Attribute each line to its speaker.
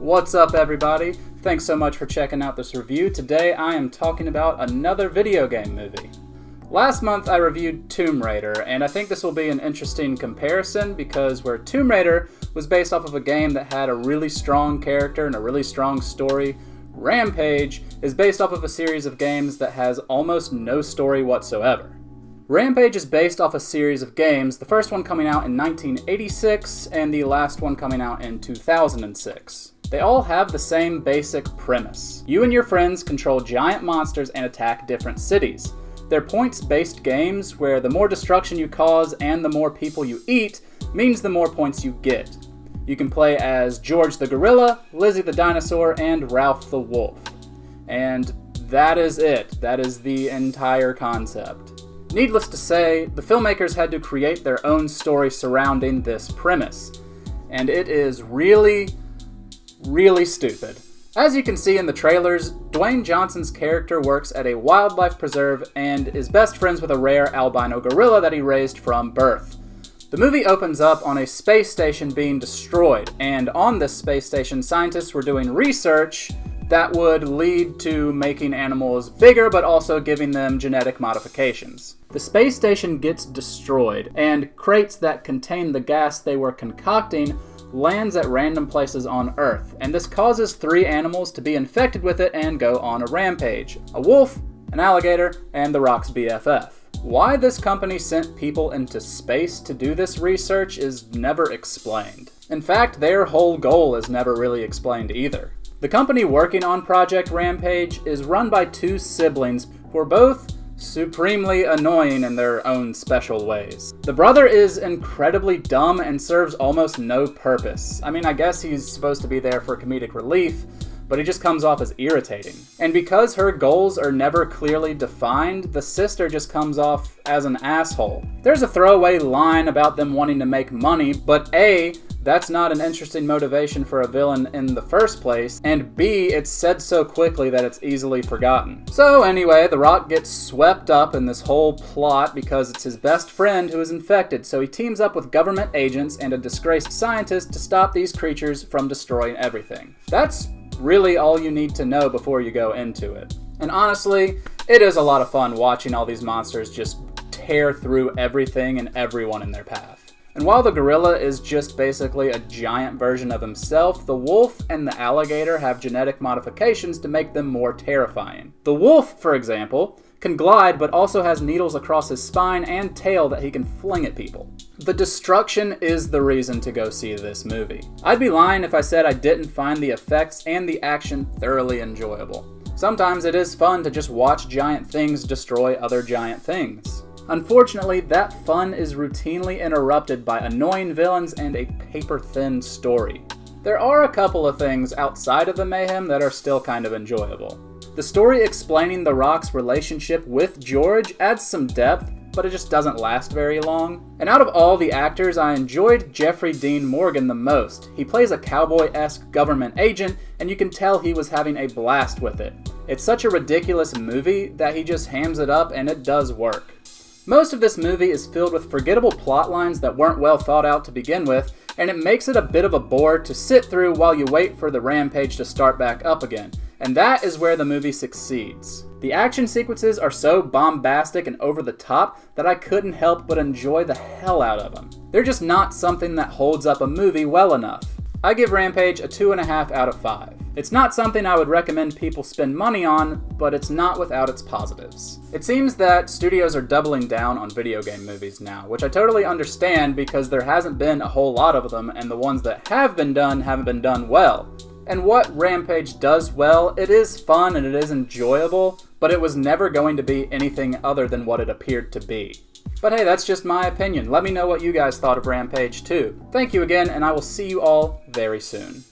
Speaker 1: What's up, everybody? Thanks so much for checking out this review. Today I am talking about another video game movie. Last month I reviewed Tomb Raider, and I think this will be an interesting comparison because where Tomb Raider was based off of a game that had a really strong character and a really strong story, Rampage is based off of a series of games that has almost no story whatsoever. Rampage is based off a series of games, the first one coming out in 1986 and the last one coming out in 2006. They all have the same basic premise. You and your friends control giant monsters and attack different cities. They're points-based games where the more destruction you cause and the more people you eat means the more points you get. You can play as George the Gorilla, Lizzie the Dinosaur, and Ralph the Wolf. And that is it. That is the entire concept. Needless to say, the filmmakers had to create their own story surrounding this premise. And it is really, really stupid. As you can see in the trailers, Dwayne Johnson's character works at a wildlife preserve and is best friends with a rare albino gorilla that he raised from birth. The movie opens up on a space station being destroyed, and on this space station, scientists were doing research that would lead to making animals bigger, but also giving them genetic modifications. The space station gets destroyed, and crates that contain the gas they were concocting lands at random places on Earth, and this causes 3 animals to be infected with it and go on a rampage: a wolf, an alligator, and The Rock's BFF. Why this company sent people into space to do this research is never explained. In fact, their whole goal is never really explained either. The company working on Project Rampage is run by 2 siblings who are both supremely annoying in their own special ways. The brother is incredibly dumb and serves almost no purpose. I mean, I guess he's supposed to be there for comedic relief, but he just comes off as irritating. And because her goals are never clearly defined, the sister just comes off as an asshole. There's a throwaway line about them wanting to make money, but A, that's not an interesting motivation for a villain in the first place, and B, it's said so quickly that it's easily forgotten. So anyway, The Rock gets swept up in this whole plot because it's his best friend who is infected, so he teams up with government agents and a disgraced scientist to stop these creatures from destroying everything. That's really all you need to know before you go into it. And honestly, it is a lot of fun watching all these monsters just tear through everything and everyone in their path. And while the gorilla is just basically a giant version of himself, the wolf and the alligator have genetic modifications to make them more terrifying. The wolf, for example, can glide but also has needles across his spine and tail that he can fling at people. The destruction is the reason to go see this movie. I'd be lying if I said I didn't find the effects and the action thoroughly enjoyable. Sometimes it is fun to just watch giant things destroy other giant things. Unfortunately, that fun is routinely interrupted by annoying villains and a paper-thin story. There are a couple of things outside of the mayhem that are still kind of enjoyable. The story explaining The Rock's relationship with George adds some depth, but it just doesn't last very long. And out of all the actors, I enjoyed Jeffrey Dean Morgan the most. He plays a cowboy-esque government agent, and you can tell he was having a blast with it. It's such a ridiculous movie that he just hams it up, and it does work. Most of this movie is filled with forgettable plot lines that weren't well thought out to begin with, and it makes it a bit of a bore to sit through while you wait for the rampage to start back up again. And that is where the movie succeeds. The action sequences are so bombastic and over the top that I couldn't help but enjoy the hell out of them. They're just not something that holds up a movie well enough. I give Rampage a 2.5 out of 5. It's not something I would recommend people spend money on, but it's not without its positives. It seems that studios are doubling down on video game movies now, which I totally understand because there hasn't been a whole lot of them, and the ones that have been done haven't been done well. And what Rampage does well, it is fun and it is enjoyable, but it was never going to be anything other than what it appeared to be. But hey, that's just my opinion. Let me know what you guys thought of Rampage too. Thank you again, and I will see you all very soon.